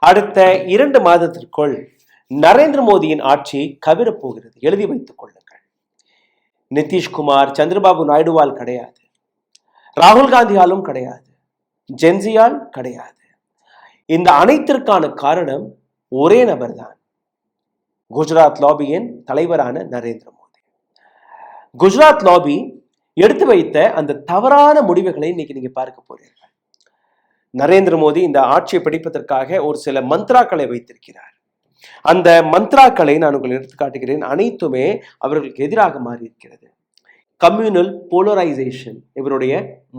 அடுத்த 2 மாதத்திற்குள் நரேந்திர மோடியின் ஆட்சி கவிரப் போகிறது. எழுதி வைத்துக் கொள்ளுங்கள். நிதிஷ்குமார், சந்திரபாபு நாயுடுவால் கிடையாது, ராகுல் காந்தியாலும் கிடையாது, ஜென்சியால் கிடையாது. இந்த அனைத்திற்கான காரணம் ஒரே நபர்தான், குஜராத் லாபியின் தலைவரான நரேந்திர மோடி. குஜராத் லாபி எடுத்து வைத்த அந்த தவறான முடிவுகளை இன்னைக்கு நீங்க பார்க்க போறீர்கள். நரேந்திர மோடி இந்த ஆட்சியை பிடிப்பதற்காக ஒரு சில மந்த்ராக்களை வைத்திருக்கிறார். அந்த மந்த்ராக்களை நான் உங்களுக்கு எடுத்து காட்டுகிறேன். அனைத்துமே அவர்களுக்கு எதிராக மாறி இருக்கிறது. கம்யூனல் போலரைசேஷன் இவருடைய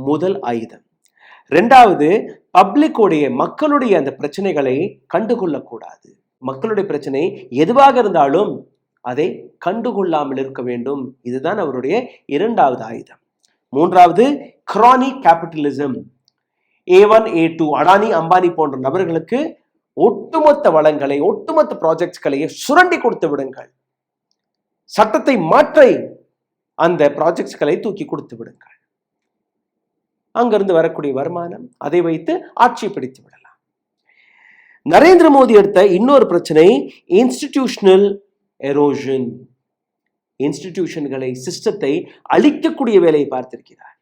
முதல் ஆயுதம். 2வது, பப்ளிக்குடைய மக்களுடைய அந்த பிரச்சனைகளை கண்டுகொள்ளக்கூடாது. மக்களுடைய பிரச்சனை எதுவாக இருந்தாலும் அதை கண்டுகொள்ளாமல் இருக்க வேண்டும். இதுதான் அவருடைய 2வது ஆயுதம். 3வது, chronic capitalism. A1 A2 Adani Ambani போன்ற நபர்களுக்கு ஒட்டுமொத்த வளங்களை, ஒட்டுமொத்த ப்ராஜெக்ட்ஸ்களையே சுரண்டி கொடுத்து விடுங்கள். சட்டத்தை மாற்றி அந்த ப்ராஜெக்ட்ஸ்களை தூக்கி கொடுத்து விடுங்கள். அங்கிருந்து வரக்கூடிய வருமானம் அதை வைத்து ஆட்சியை பிடித்து விடலாம். நரேந்திர மோடி எடுத்த இன்னொரு பிரச்சனை இன்ஸ்டிடியூஷனல் எரோஷன். இன்ஸ்டிடியூஷன்களை, சிஸ்டத்தை அழிக்கக்கூடிய வேலையை பார்த்திருக்கிறார்.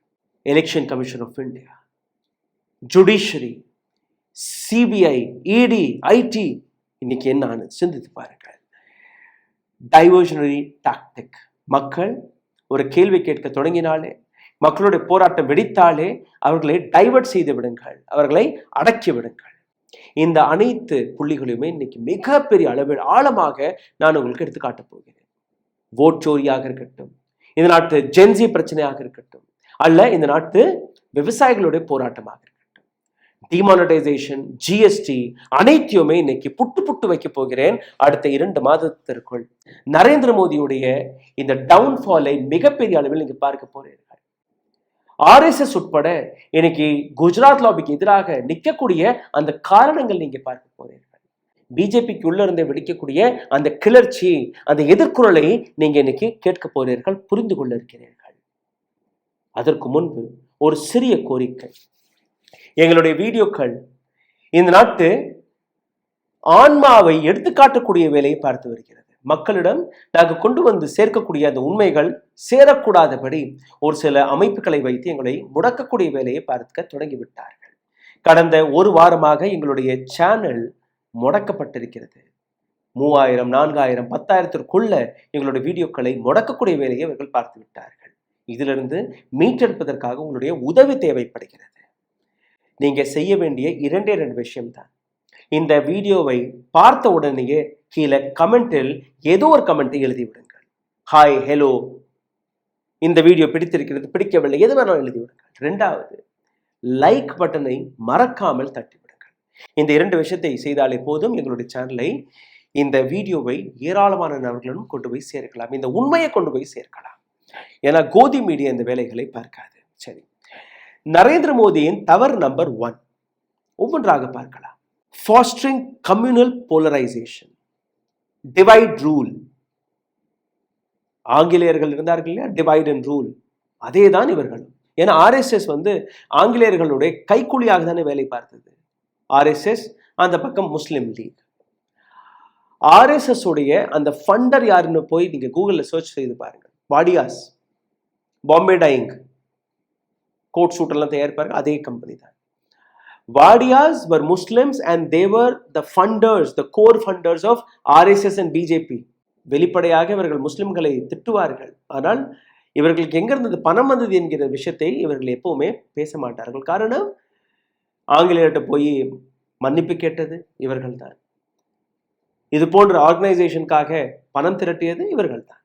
Election commission of India, judiciary, CBI, ED, IT, இன்னைக்கு என்ன சிந்தித்து பாருங்கள். Diversionary tactic. மக்கள் ஒரு கேள்வி கேட்க தொடங்கினாலே, மக்களுடைய போராட்டம் வெடித்தாலே அவர்களை டைவர்ட் செய்து விடுங்கள், அவர்களை அடக்கி விடுங்கள். இந்த அனைத்து புள்ளிகளையுமே இன்னைக்கு மிகப்பெரிய அளவில் ஆழமாக நான் உங்களுக்கு எடுத்து காட்டப் போகிறேன். ஓட் சோரியாக இருக்கட்டும், இந்த நாட்டு ஜென்சி பிரச்சனையாக இருக்கட்டும், அல்ல இந்த நாட்டு விவசாயிகளுடைய போராட்டமாக இருக்கட்டும், டிமானிட்டைசேஷன், ஜிஎஸ்டி, அனைத்தையுமே இன்னைக்கு புட்டு வைக்க போகிறேன். அடுத்த 2 மாதத்திற்குள் நரேந்திர மோடியுடைய இந்த டவுன்ஃபாலை மிகப்பெரிய அளவில் நீங்க பார்க்க போறீர்கள். RSS உட்பட இன்னைக்கு குஜராத் லாபிக்கு எதிராக நிற்கக்கூடிய அந்த காரணங்கள் நீங்க பார்க்க போறீர்கள். பிஜேபிக்கு உள்ள இருந்து வெடிக்கக்கூடிய அந்த கிளர்ச்சி, அந்த எதிர்குரலை நீங்க இன்னைக்கு கேட்க போறீர்கள், புரிந்து கொள்ள இருக்கிறீர்கள். அதற்கு முன்பு ஒரு சிறிய கோரிக்கை. எங்களுடைய வீடியோக்கள் இந்த நாட்டு ஆன்மாவை எடுத்துக்காட்டக்கூடிய வேலையை பார்த்து வருகிறது. மக்களிடம் நாங்கள் கொண்டு வந்து சேர்க்கக்கூடிய அந்த உண்மைகள் சேரக்கூடாதபடி ஒரு சில அமைப்புகளை வைத்து எங்களை முடக்கக்கூடிய வேலையை பார்க்க தொடங்கிவிட்டார்கள். கடந்த 1 வாரமாக எங்களுடைய சேனல் முடக்கப்பட்டிருக்கிறது. 3000, 4000, 10,000த்திற்குள்ள எங்களுடைய வீடியோக்களை முடக்கக்கூடிய வேலையை அவர்கள் பார்த்து விட்டார்கள். இதிலிருந்து மீட்டெடுப்பதற்காக உங்களுடைய உதவி தேவைப்படுகிறது. நீங்க செய்ய வேண்டிய 2 விஷயம்தான். இந்த வீடியோவை பார்த்த உடனேயே கீழே கமெண்டில் ஏதோ ஒரு கமெண்ட்டை எழுதி விடுங்கள். ஹாய், ஹலோ, இந்த வீடியோ பிடித்திருக்கிறது, பிடிக்கவில்லை, எது வேணாலும் எழுதி விடுங்கள். 2வது, லைக் பட்டனை மறக்காமல் தட்டி விடுங்கள். இந்த 2 விஷயத்தை செய்தாலே போதும், எங்களுடைய சேனலை, இந்த வீடியோவை ஏராளமான நபர்களும் கொண்டு போய் சேர்க்கலாம், இந்த உண்மையை கொண்டு போய் சேர்க்கலாம். ஏன்னா கோதி மீடியா இந்த வேலைகளை பார்க்காது. சரி, நரேந்திர மோடியின் தவறு நம்பர் 1 ஒவ்வொன்றாக பார்க்கலாம். Fostering communal polarisation, divide rule. ஆங்கிலேயர்கள் இருந்தார்கள் இல்லையா, டிவைட் அண்ட் ரூல், அதே தான் இவர்களும். ஏன்னா RSS ஆங்கிலேயர்களுடைய கைக்கூலியாக தானே வேலை பார்த்தது. RSS அந்த பக்கம் முஸ்லிம் லீக். RSS உடைய அந்த ஃபண்டர் யாருன்னு போய் நீங்க கூகுளில் சர்ச் செய்து பாருங்க. வாடியாஸ், பாம்பே டையிங், கோட் சூட் எல்லாம் தயாரிப்பாரு, அதே கம்பெனி தான். வாடியாஸ் were Muslims and they were the funders, the core funders of RSS and BJP. வெளிப்படையாக இவர்கள் முஸ்லிம்களை திட்டுவார்கள், ஆனால் இவர்களுக்கு எங்கிருந்து பணம் வந்தது என்கிற விஷயத்தை இவர்கள் எப்பவுமே பேச மாட்டார்கள். காரணம், ஆங்கிலேயர்கிட்ட போய் மன்னிப்பு கேட்டது இவர்கள் தான். இது போன்ற ஆர்கனைசேஷனுக்காக பணம் திரட்டியது இவர்கள் தான்.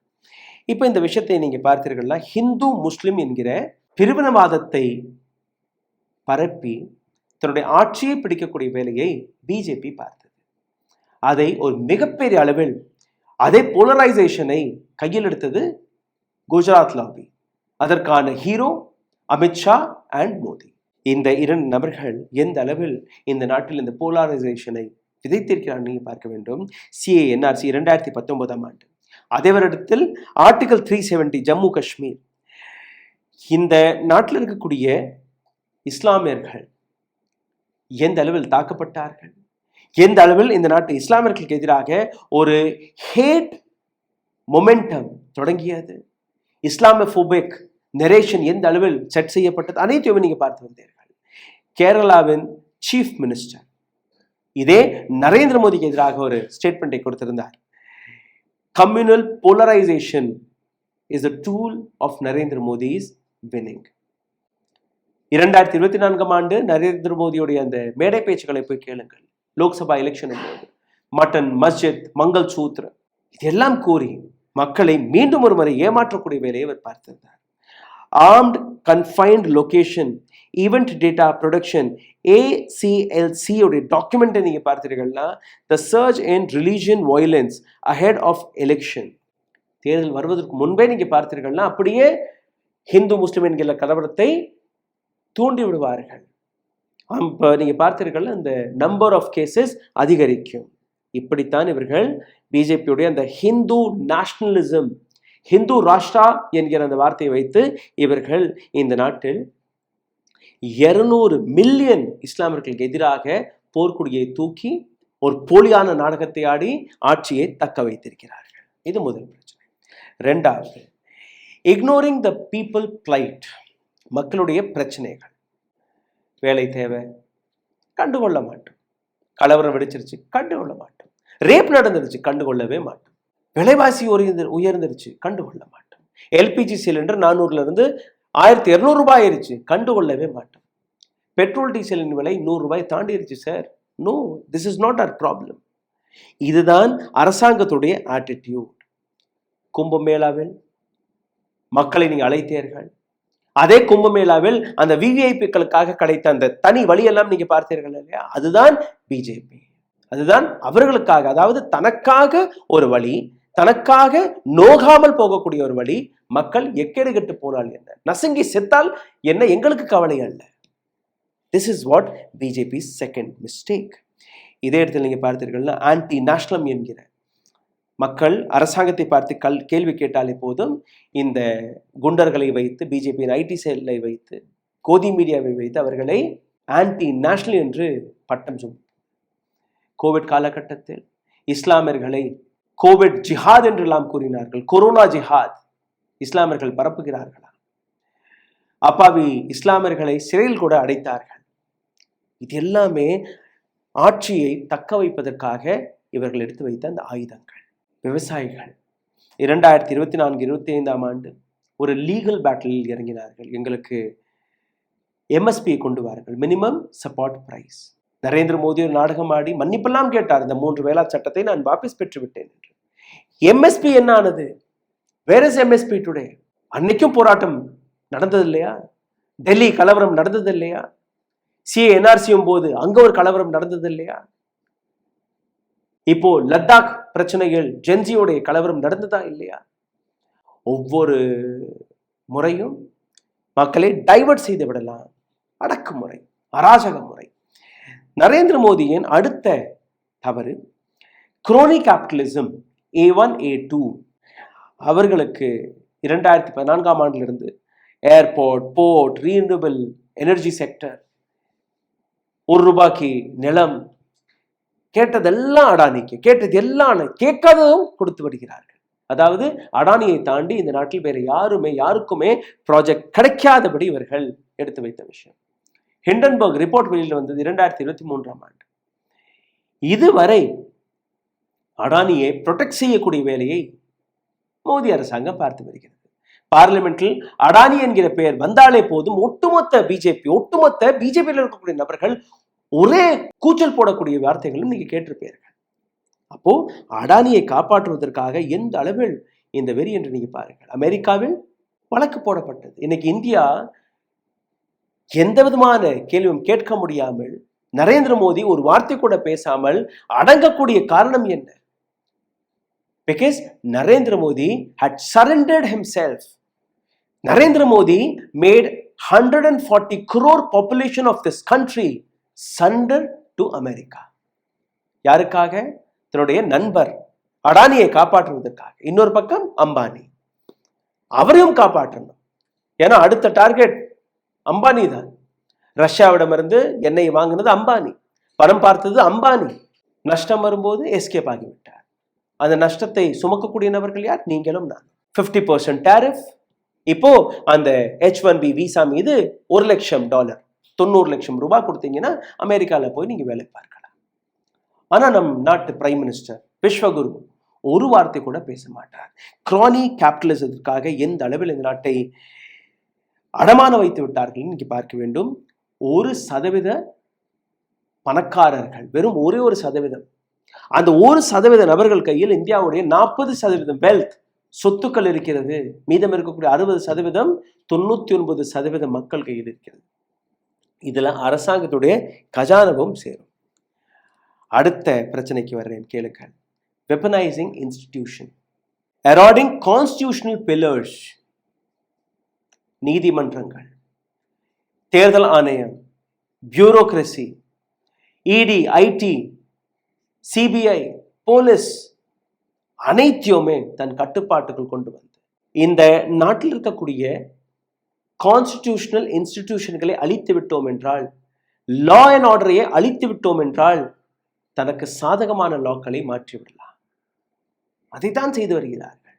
இப்போ இந்த விஷயத்தை நீங்க பார்த்தீர்கள்னா, ஹிந்து முஸ்லிம் என்கிற பிரிவினவாதத்தை பரப்பி தன்னுடைய ஆட்சியை பிடிக்கக்கூடிய வேலையை பிஜேபி பார்த்தது. அதை ஒரு மிகப்பெரிய அளவில் அதே போலரைசேஷனை கையில் எடுத்தது குஜராத் லாபி. அதற்கான ஹீரோ அமித்ஷா அண்ட் மோடி. இந்த 2 நபர்கள் எந்த அளவில் இந்த நாட்டில் இந்த போலரைசேஷனை விதைத்திருக்கிறார் நீங்க பார்க்க வேண்டும். CA NRC 2019ஆம் ஆண்டு. அதே வருடத்தில் ஆர்டிகல் 370 ஜம்மு காஷ்மீர். இந்த நாட்டில் இருக்கக்கூடிய இஸ்லாமியர்கள் எந்த அளவில் தாக்கப்பட்டார்கள், எந்த அளவில் இந்த நாட்டு இஸ்லாமியர்களுக்கு எதிராக ஒரு ஹேட் மொமெண்டம் தொடங்கியது, இஸ்லாமோபிக் நரேஷன் எந்த அளவில் செட் செய்யப்பட்டது, அனைத்தையும் நீங்க பார்த்து வந்தீர்கள். கேரளாவின் சீஃப் மினிஸ்டர் இதே நரேந்திர மோடிக்கு எதிராக ஒரு ஸ்டேட்மெண்ட்டை கொடுத்திருந்தார். Communal polarisation is a tool of Narendra Modi's winning. 2024 ஆண்டு நரேந்திர மோடியுடைய அந்த மேடை பேச்சுக்களை போய் கேளுங்கள். லோக்சபா எலெக்ஷன் போது மட்டன், மஸ்ஜித், மங்கள் சூத்ர இதெல்லாம் கூறி மக்களை மீண்டும் ஒரு முறை ஏமாற்றக்கூடிய வேலையை அவர் பார்த்திருந்தார். Armed confined location event data production ACLC உடைய டாக்குமெண்ட்டை நீங்க பார்த்தீர்கள்னா, the surge in religion violence ahead of election, தேர்தல் வருவதற்கு முன்பே நீங்க பார்த்தீர்கள்னா அப்படியே ஹிந்து முஸ்லிம் என்கிற கலவரத்தை தூண்டி விடுவார்கள். இப்போ நீங்க பார்த்தீர்கள் அந்த நம்பர் ஆஃப் கேசஸ் அதிகரிக்கும். இப்படித்தான் இவர்கள் பிஜேபியுடைய அந்த ஹிந்து நேஷனலிசம், ஹிந்து ராஷ்டிரா என்கிற அந்த வார்த்தையை வைத்து இவர்கள் இந்த நாட்டில் 200 மில்லியன் இஸ்லாமியர்களுக்கு எதிராக போர்க்குடியை தூக்கி ஒரு போலியான நாடகத்தை ஆடி ஆட்சியை தக்க வைத்திருக்கிறார்கள். இது முதல் பிரச்சனை. ரெண்டாவது, இக்னோரிங் த பீப்புள் பிளைட், மக்களுடைய பிரச்சனைகள். வேலை தேவை, கண்டுகொள்ள மாட்டோம். கலவரம் வெடிச்சிருச்சு, கண்டுகொள்ள மாட்டோம். ரேப் நடந்துருச்சு, கண்டுகொள்ளவே மாட்டோம். விலைவாசி உயர்ந்துருச்சு, கண்டுகொள்ள மாட்டோம். எல்பிஜி சிலிண்டர் 400 இருந்து 1200 ரூபாய் ஆயிருச்சு, கண்டுகொள்ளவே மாட்டோம். பெட்ரோல் டீசலின் விலை 100 ரூபாய் தாண்டிருச்சு sir. No, this is not our problem. இதுதான் அரசாங்கத்துடைய ஆட்டிடியூட். கும்பமேளாவில் மக்களை நீங்க அழைத்தீர்கள், அதே கும்பமேளாவில் அந்த விவிஐபிக்களுக்காக கிடைத்த அந்த தனி வழியெல்லாம் நீங்க பார்த்தீர்கள் இல்லையா? அதுதான் பிஜேபி. அதுதான் அவர்களுக்காக, அதாவது தனக்காக ஒரு வழி, தனக்காக நோகாமல் போகக்கூடிய ஒரு வழி. மக்கள் எக்கேடு கெட்டு போனால் என்ன, நசுங்கி செத்தால் என்ன, எங்களுக்கு கவலை அல்ல. This is what BJP second mistake. இதே இடத்துல நீங்க பார்த்தீர்கள்னா ஆன்டி நேஷனல் என்கிற மக்கள் அரசாங்கத்தை பார்த்து கேள்வி கேட்டாலே போதும், இந்த குண்டர்களை வைத்து, பிஜேபியின் ஐடி செல்லை வைத்து, கோதி மீடியாவை வைத்து அவர்களை ஆன்டி நேஷனல் என்று பட்டம் சுமத்தும். கோவிட் காலகட்டத்தில் இஸ்லாமியர்களை கோவிட் ஜிஹாத் என்றெல்லாம் கூறினார்கள். கொரோனா ஜிஹாத் இஸ்லாமியர்கள் பரப்புகிறார்களா? அப்பாவி இஸ்லாமியர்களை சிறையில் கூட அடைத்தார்கள். இது எல்லாமே ஆட்சியை தக்க வைப்பதற்காக இவர்கள் எடுத்து வைத்த அந்த ஆயுதங்கள். விவசாயிகள் 2024-25 ஆண்டு ஒரு லீகல் பேட்டிலில் இறங்கினார்கள். எங்களுக்கு எம்எஸ்பியை கொண்டு வாருங்கள், minimum support price. Narendra Modi ஒரு நாடகம் ஆடி மன்னிப்பெல்லாம் கேட்டார், இந்த 3 வேளா சட்டத்தை நான் வாபஸ் பெற்று விட்டேன் என்று. எம்எஸ்பி என்ன ஆனது? Where is MSP today? அன்னைக்கும் போராட்டம் நடந்தது இல்லையா? டெல்லி கலவரம் நடந்தது இல்லையா? சிஏஎன்ஆர்சியும் போது அங்க ஒரு கலவரம் நடந்தது இல்லையா? இப்போ லத்தாக் பிரச்சனைகள், ஜென்சியோடைய கலவரம் நடந்ததா இல்லையா? ஒவ்வொரு முறையும் மக்களை டைவர்ட் செய்து விடலாம். அடக்குமுறை, அராஜக முறை. நரேந்திர மோடியின் அடுத்த தவறு குரோனி கேபிட்டலிசம், A1 A2. அவர்களுக்கு 2014 ஆண்டிலிருந்து ஏர்போர்ட், போர்ட், ரீனியூவபிள் எனர்ஜி செக்டர், 1 ரூபாய்க்கு நிலம், கேட்டதெல்லாம் அடானிக்கு, கேட்டது எல்லாம் கேட்காததும் கொடுத்து வருகிறார்கள். அதாவது அடானியை தாண்டி இந்த நாட்டில் வேற யாருக்குமே ப்ராஜெக்ட் கிடைக்காதபடி இவர்கள் எடுத்து வைத்த விஷயம். ஹிண்டன்பர்க் ரிப்போர்ட் வெளியில் வந்தது 2023 ஆண்டு. இதுவரை அடானியை ப்ரொடெக்ட் செய்யக்கூடிய வேலையை மோடி அரசாங்கம் பார்த்து வருகிறது. பார்லிமெண்டில் அடானி என்கிற பெயர் வந்தாலே போதும் ஒட்டுமொத்த பிஜேபியில் இருக்கக்கூடிய நபர்கள் ஒரே கூச்சல் போடக்கூடிய வார்த்தைகளும் நீங்க கேட்டிருப்பீர்கள். அப்போ அடானியை காப்பாற்றுவதற்காக எந்த அளவில் இந்த வெறி என்று நீங்க பாருங்கள். அமெரிக்காவில் வழக்கு போடப்பட்டது. இன்னைக்கு இந்தியா எந்த விதமான கேள்வியும் கேட்க முடியாமல், நரேந்திர மோடி ஒரு வார்த்தை கூட பேசாமல் அடங்கக்கூடிய காரணம் என்ன? Because Narendra Modi had surrendered himself. Narendra Modi made 140 crore population of this country surrender to America. யாருக்காக? தன்னுடைய நண்பர் அடானியை காப்பாற்றுவதற்காக. இன்னொரு பக்கம் அம்பானி, அவரையும் காப்பாற்றணும். ஏன்னா அடுத்த டார்கெட் அம்பானி தான். ரஷ்யாவிடமிருந்து எண்ணெய் வாங்கினது அம்பானி, பணம் பார்த்தது அம்பானி. நஷ்டம் வரும்போது எஸ்கேப் ஆகிவிட்டார். அந்த நஷ்டத்தை சுமக்கக்கூடிய நபர்கள் யார்? நீங்களும் நான். 50% டேரிஃப். இப்போ அந்த H1B விசா மீது $1,00,000 90 லட்சம் ரூபாய் கொடுத்தீங்கன்னா அமெரிக்காவில் போய் நீங்க வேலை பார்க்கலாம். ஆனா நம் நாட்டு பிரைம் மினிஸ்டர் விஸ்வகுரு ஒரு வார்த்தை கூட பேச மாட்டார். கிரானி கேபிட்டலிசத்திற்காக எந்த அளவில் இந்த நாட்டை அடமான வைத்து விட்டார்கள் இன்னைக்கு பார்க்க வேண்டும். 1% பணக்காரர்கள், வெறும் ஒரே 1%. அந்த 1% நபர்கள் கையில் இந்தியாவுடைய 40% வெல்த் சொத்துக்கள் இருக்கிறது. மீதம் இருக்கக்கூடிய 60% 99% மக்கள் கையில் இருக்கிறது. இதுல அரசாங்கத்துடைய கஜானாவும் சேரும். அடுத்த பிரச்சனைக்கு வர்றேன், கேளுங்கள். வெப்பனைசிங் இன்ஸ்டிடியூஷன், எராடிங் கான்ஸ்டிடியூஷனல் பில்லர்ஸ். நீதிமன்றங்கள், தேர்தல் ஆணையம், பியூரோக்ரசி, இடி, ஐடி, சிபிஐ, போலீஸ் அனைத்தையுமே தன் கட்டுப்பாட்டுக்குள் கொண்டு வந்து இந்த நாட்டில் இருக்கக்கூடிய கான்ஸ்டிடியூஷனல் இன்ஸ்டிடியூஷன்களை அழித்து விட்டோம் என்றால், லா அண்ட் ஆர்டரையே அழித்து விட்டோம் என்றால் தனக்கு சாதகமான லாக்களை மாற்றிவிடலாம். அதைத்தான் செய்து வருகிறார்கள்.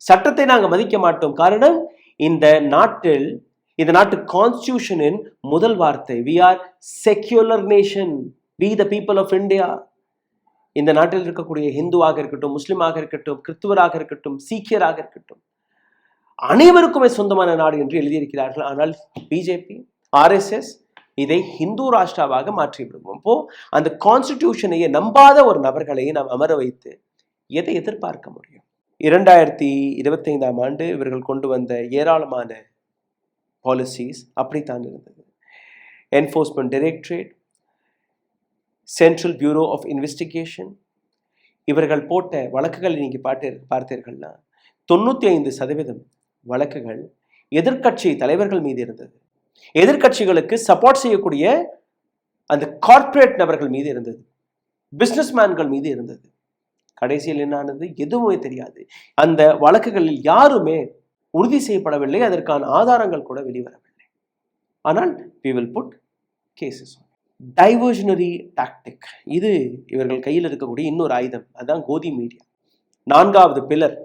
சட்டத்தை நாங்கள் மதிக்க மாட்டோம். காரணம், இந்த நாட்டு கான்ஸ்டிடியூஷனின் முதல் வார்த்தை we are secular nation, we the people of India. இந்த நாட்டில் இருக்கக்கூடிய ஹிந்துவாக இருக்கட்டும், முஸ்லிமாக இருக்கட்டும், கிறிஸ்துவராக இருக்கட்டும், சீக்கியராக இருக்கட்டும், அனைவருக்குமே சொந்தமான நாடு என்று எழுதியிருக்கிறார்கள். ஆனால் பிஜேபி, RSS இதை ஹிந்து ராஷ்டிராவாக மாற்றி விடுவோம். அப்போ அந்த கான்ஸ்டிடியூஷனையே நம்பாத ஒரு நபர்களை நாம் அமர வைத்து எதை எதிர்பார்க்க முடியும்? 2025ஆம் ஆண்டு இவர்கள் கொண்டு வந்த ஏராளமான பாலிசிஸ் அப்படித்தான் இருந்தது. Enforcement directorate, central bureau of investigation, இவர்கள் போட்ட வழக்குகளை நீங்க பார்த்தீர்கள்னா 95% வழக்குகள் எதிர்கட்சி தலைவர்கள் மீது இருந்தது. எதிர்கட்சிகளுக்கு சப்போர்ட் செய்யக்கூடிய அந்த கார்ப்பரேட் நபர்கள் மீது இருந்தது, பிசினஸ்மேன்கள் மீது இருந்தது. கடைசியில் என்னானது? எதுவுமே தெரியாது. அந்த வழக்குகளில் யாருமே உறுதி செய்யப்படவில்லை, அதற்கான ஆதாரங்கள் கூட வெளிவரவில்லை. ஆனால் we will put cases on. Diversionary tactic, இது இவர்கள் கையில் இருக்கக்கூடிய இன்னொரு ஆயுதம். அதுதான் கோதி மீடியா. 4வது பில்லர்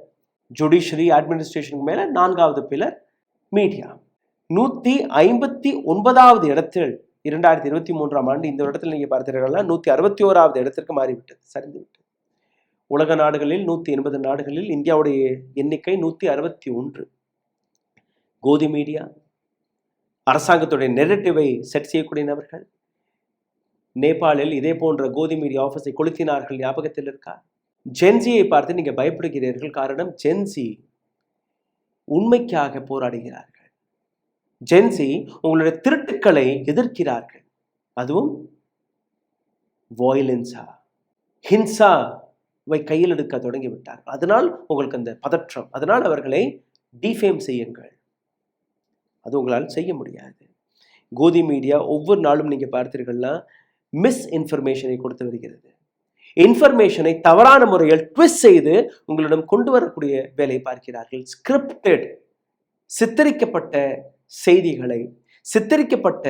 ஜுடிஷியரி அட்மினிஸ்ட்ரேஷனுக்கு மேல 4வது பில்லர் மீடியா. 159வது இடத்தில் 2023ஆம் ஆண்டு இந்த இடத்தில் நீங்க பார்த்தீர்கள்னா 161வது இடத்திற்கு மாறிவிட்டது, சரிந்து விட்டது. உலக நாடுகளில் 180 நாடுகளில் இந்தியாவுடைய எண்ணிக்கை 161. கோதி மீடியா அரசாங்கத்துடைய நெரேட்டிவை செட் செய்யக்கூடிய நபர்கள். நேபாளில் இதே போன்ற கோதி மீடியா ஆஃபீஸை கொளுத்தினார்கள், ஞாபகத்தில் இருக்கா? ஜென்சியை பார்த்து நீங்க பயப்படுகிறீர்கள். காரணம், ஜென்சி உண்மைக்காக போராடுகிறார்கள். ஜென்சி உங்களுடைய திருட்டுக்களை எதிர்க்கிறார்கள். அதுவும் வயலன்ஸா, ஹிம்சாவை கையில் எடுக்க தொடங்கிவிட்டார்கள். அதனால் உங்களுக்கு அந்த பதற்றம். அதனால் அவர்களை டிஃபேம் செய்யுங்கள். அது உங்களால் செய்ய முடியாது. கோதி மீடியா ஒவ்வொரு நாளும் நீங்க பார்த்தீர்கள்னா மிஸ் இன்ஃபர்மேஷனை கொடுத்து வருகிறது. இன்ஃபர்மேஷனை தவறான முறையில் ட்விஸ்ட் செய்து உங்களிடம் கொண்டு வரக்கூடிய வேலை பார்க்கிறார்கள். ஸ்கிரிப்டட், சித்தரிக்கப்பட்ட செய்திகளை, சித்தரிக்கப்பட்ட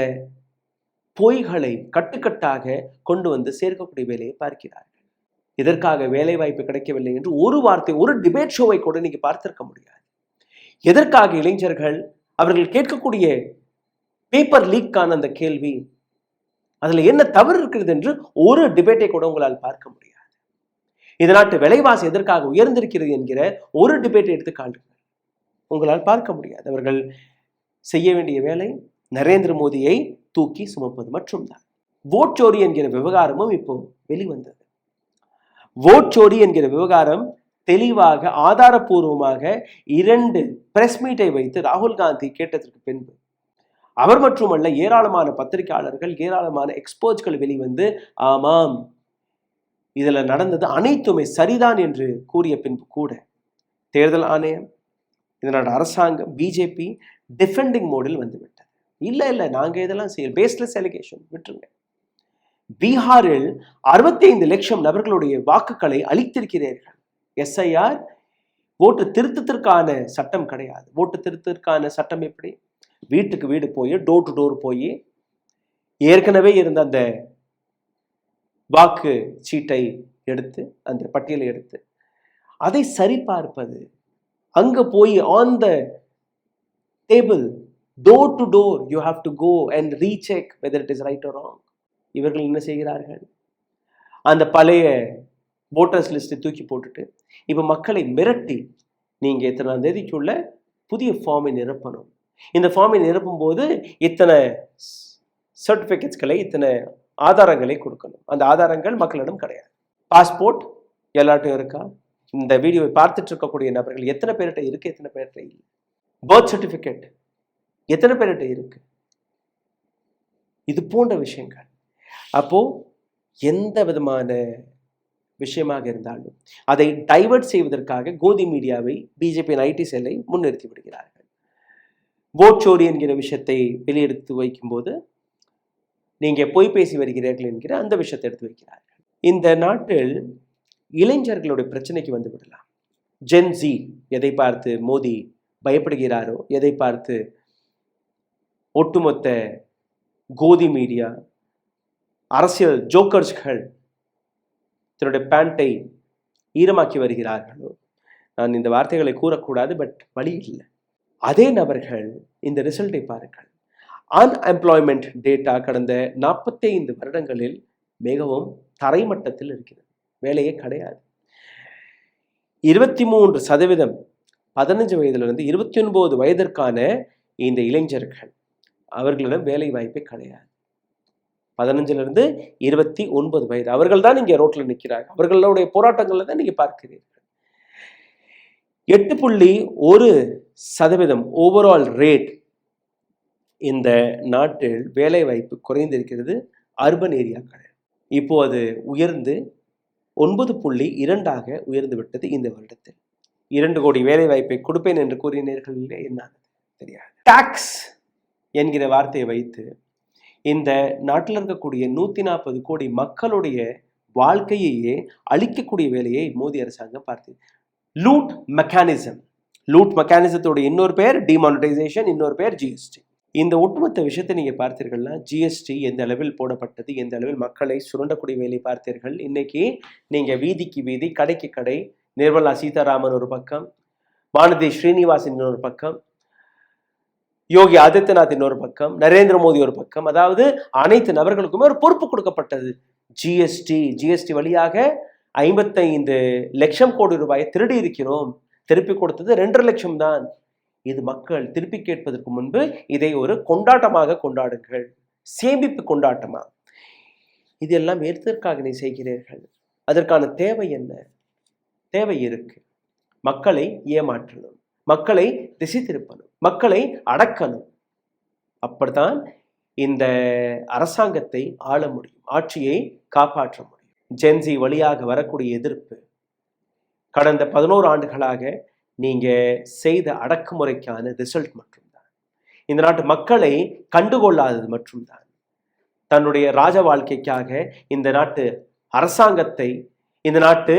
பொய்களை கட்டுக்கட்டாக கொண்டு வந்து சேர்க்கக்கூடிய வேலையை பார்க்கிறார்கள். இதற்காக வேலை வாய்ப்பு கிடைக்கவில்லை என்று ஒரு வார்த்தை, ஒரு டிபேட் ஷோவை கூட நீங்க பார்த்திருக்க முடியாது. எதற்காக இளைஞர்கள் அவர்கள் கேட்கக்கூடிய பேப்பர் லீக்கான அந்த கேள்வி, அதுல என்ன தவறு இருக்கிறது என்று ஒரு டிபேட்டை கூட உங்களால் பார்க்க முடியாது. இந்த நாட்டு விலைவாசி எதற்காக உயர்ந்திருக்கிறது என்கிற ஒரு டிபேட்டை எடுத்து காட்டுங்கள், உங்களால் பார்க்க முடியாது. அவர்கள் செய்ய வேண்டிய வேலை நரேந்திர மோடியை தூக்கி சுமப்பது மட்டும்தான். ஓட் சோரி என்கிற விவகாரமும் இப்போ வெளிவந்தது. ஓட் சோரி என்கிற விவகாரம் தெளிவாக ஆதாரபூர்வமாக 2 பிரஸ் மீட்டை வைத்து ராகுல் காந்தி கேட்டதற்கு பின்பு அவர் மட்டுமல்ல, ஏராளமான பத்திரிகையாளர்கள், ஏராளமான எக்ஸ்பர்ட்ஸ்கள் வெளிவந்து ஆமாம் இதுல நடந்தது அனைத்துமே சரிதான் என்று கூறிய பின்பு கூட தேர்தல் ஆணையம், இதனோட அரசாங்கம், பிஜேபி டிஃபெண்டிங் மோடில் வந்துவிட்டது. இல்ல நாங்க இதெல்லாம் செய்ய பேஸ்லெஸ் அலிகேஷன் விட்டுருங்க. பீகாரில் 65 லட்சம் நபர்களுடைய வாக்குகளை அளித்திருக்கிறீர்கள். SIR ஓட்டு திருத்தத்திற்கான சட்டம் கிடையாது. ஓட்டு திருத்தத்திற்கான சட்டம் எப்படி? வீட்டுக்கு வீடு போய், டோர் டு டோர் போய், ஏற்கனவே இருந்த அந்த வாக்கு சீட்டை எடுத்து, அந்த பட்டியலை எடுத்து அதை சரிபார்ப்பது, அங்க போய் on the table, door to door you have to go and recheck whether it is right or wrong. இவர்கள் என்ன செய்கிறார்கள்? அந்த பழைய வோட்டர்ஸ் லிஸ்ட்டை தூக்கி போட்டுட்டு இப்போ மக்களை மிரட்டி, நீங்கள் எத்தனாம் தேதிக்குள்ள புதிய ஃபார்மை நிரப்பணும், இந்த ஃபார்மை நிரப்பும் போது இத்தனை சர்டிஃபிகேட்ஸ்களை, இத்தனை ஆதாரங்களை கொடுக்கணும். அந்த ஆதாரங்கள் மக்களிடம் கிடையாது. பாஸ்போர்ட் எல்லாட்டையும் இருக்கா? இந்த வீடியோவை பார்த்துட்டு இருக்கக்கூடிய நபர்கள் எத்தனை பேர்கிட்ட இருக்கு, எத்தனை பேர்கிட்ட இல்லை? பர்த் சர்டிஃபிகேட் எத்தனை பேர்கிட்ட இருக்கு? இது போன்ற விஷயங்கள். அப்போ எந்த விதமான விஷயமாக இருந்தாலும் அதை டைவர்ட் செய்வதற்காக கோதி மீடியாவை, பிஜேபியின் ஐடி செல்லை முன்னிறுத்தி விடுகிறார்கள். ஓட் சோரி என்கிற விஷயத்தை வெளியெடுத்து வைக்கும்போது நீங்க பொய் பேசி வருகிறீர்கள் என்கிற அந்த விஷயத்தை எடுத்து வைக்கிறார்கள். இந்த நாட்டில் இளைஞர்களுடைய பிரச்சனைக்கு வந்து விடலாம். ஜென் ஜி எதை பார்த்து மோடி பயப்படுகிறாரோ, எதை பார்த்து ஒட்டுமொத்த கோதி மீடியா, அரசியல் ஜோக்கர்ஸ்கள் தன்னுடைய பேண்டை ஈரமாக்கி வருகிறார்களோ, நான் இந்த வார்த்தைகளை கூறக்கூடாது, பட் வழி இல்லை. அதே நபர்கள் இந்த ரிசல்ட்டை பாருங்கள். அன்எம்ப்ளாய்மெண்ட் டேட்டா கடந்த 45 வருடங்களில் மிகவும் தரைமட்டத்தில் இருக்கிறது. வேலையே கிடையாது. 23% 15 வயதிலிருந்து 29 வயதிற்கான இந்த இளைஞர்கள், அவர்களிடம் வேலை வாய்ப்பே கிடையாது. 15லிருந்து 29 வயது, அவர்கள் தான் இங்கே ரோட்ல நிற்கிறார்கள். அவர்களுடைய போராட்டங்களை தான் நீங்க பார்க்கிறீர்கள். 8.1% ஓவரால் ரேட் இந்த நாட்டில் வேலை வாய்ப்பு குறைந்திருக்கிறது அர்பன் ஏரியாக்கள். இப்போ அது உயர்ந்து 9.2 உயர்ந்து விட்டது இந்த வருடத்தில். 2 கோடி வேலை வாய்ப்பை கொடுப்பேன் என்று கூறினீர்கள், என்னன்னு தெரியாது. டாக்ஸ் என்கிற வார்த்தையை வைத்து இந்த நாட்டில் இருக்கக்கூடிய 140 கோடி மக்களுடைய வாழ்க்கையையே அழிக்கக்கூடிய வேலையை மோடி அரசாங்கம் பார்த்து. லூட் மெக்கானிசத்தோட இன்னொரு பேர் டிமானிட்டைசேஷன், இன்னொரு பேர் ஜிஎஸ்டி. இந்த ஒட்டுமொத்த விஷயத்தை நீங்க பார்த்தீர்கள்னா, ஜிஎஸ்டி எந்த அளவில் போடப்பட்டது, எந்த அளவில் மக்களை சுரண்டக்கூடிய வேலை பார்த்தீர்கள். இன்னைக்கு நீங்க வீதிக்கு வீதி, கடைக்கு கடை, நிர்மலா சீதாராமன் ஒரு பக்கம், வானதி ஸ்ரீனிவாசன் இன்னொரு பக்கம், யோகி ஆதித்யநாத் இன்னொரு பக்கம், நரேந்திர மோடி ஒரு பக்கம். அதாவது அனைத்து நபர்களுக்குமே ஒரு பொறுப்பு கொடுக்கப்பட்டது. ஜிஎஸ்டி வழியாக 55 லட்சம் கோடி ரூபாயை திருடி இருக்கிறோம், திருப்பி கொடுத்தது 2.5 லட்சம் தான். இது மக்கள் திருப்பி கேட்பதற்கு முன்பு இதை ஒரு கொண்டாட்டமாக கொண்டாடுங்கள், சேமிப்பு கொண்டாட்டமா. இதெல்லாம் எதற்காக நீ செய்கிறீர்கள்? அதற்கான தேவை என்ன? தேவை இருக்கு. மக்களை ஏமாற்றணும், மக்களை திசை திருப்பணும், மக்களை அடக்கணும். அப்படித்தான் இந்த அரசாங்கத்தை ஆள முடியும், ஆட்சியை காப்பாற்ற முடியும். ஜென்சி வழியாக வரக்கூடிய எதிர்ப்பு கடந்த 11 ஆண்டுகளாக நீங்க செய்த அடக்குமுறைக்கான ரிசல்ட் மட்டும்தான். இந்த நாட்டு மக்களை கண்டுகொள்ளாதது மட்டும்தான். தன்னுடைய ராஜ வாழ்க்கைக்காக இந்த நாட்டு அரசாங்கத்தை, இந்த நாட்டு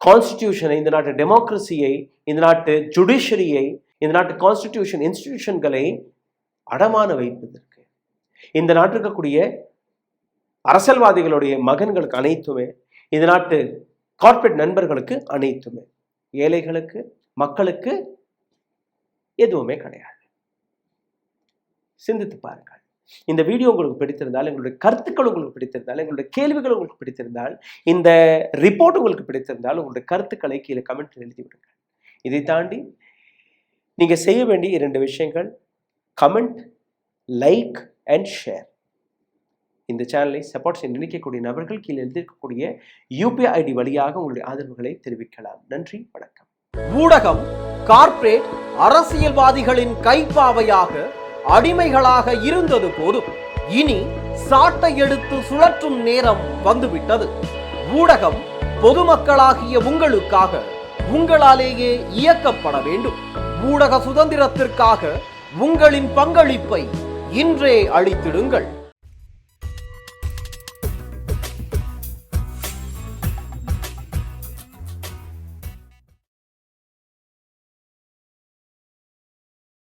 கான்ஸ்டிடியூஷனை, இந்த நாட்டு டெமோக்ரஸியை, இந்த நாட்டு ஜுடிஷியரியை, இந்த நாட்டு கான்ஸ்டிடியூஷன் இன்ஸ்டிடியூஷன்களை அடமான வைப்பதற்கு, இந்த நாட்டில் இருக்கக்கூடிய அரசியல்வாதிகளுடைய மகன்களுக்கு அனைத்துமே, இந்த நாட்டு கார்ப்பரேட் நண்பர்களுக்கு அனைத்துமே, ஏழைகளுக்கு, மக்களுக்கு எதுவுமே கிடையாது. சிந்தித்து பாருங்கள். இந்த வீடியோ உங்களுக்கு பிடித்திருந்தால், எங்களுடைய கருத்துக்கள் உங்களுக்கு பிடித்திருந்தால், எங்களுடைய கேள்விகள் உங்களுக்கு பிடித்திருந்தால், இந்த ரிப்போர்ட் உங்களுக்கு பிடித்திருந்தால், உங்களுடைய கருத்துக்களை கீழே கமெண்ட்ல எழுதி விடுங்கள். இதை தாண்டி நீங்க செய்ய வேண்டிய 2 விஷயங்கள்: கமெண்ட், லைக் அண்ட் ஷேர். இந்த சேனலை சப்போர்ட் செய்ய நினைக்கக்கூடிய நபர்கள் கீழே எழுதியிருக்கக்கூடிய UPI ID வழியாக உங்களுடைய ஆதரவுகளை தெரிவிக்கலாம். நன்றி, வணக்கம். ஊடகம் கார்ப்பரேட் அரசியல்வாதிகளின் கைப்பாவையாக, அடிமைகளாக இருந்தது போதும். இனி சாட்டை எடுத்து சுழற்றும் நேரம் வந்துவிட்டது. ஊடகம் பொதுமக்களாகிய உங்களுக்காக, உங்களாலேயே இயக்கப்பட வேண்டும். ஊடக சுதந்திரத்திற்காக உங்களின் பங்களிப்பை இன்றே அளித்திடுங்கள்.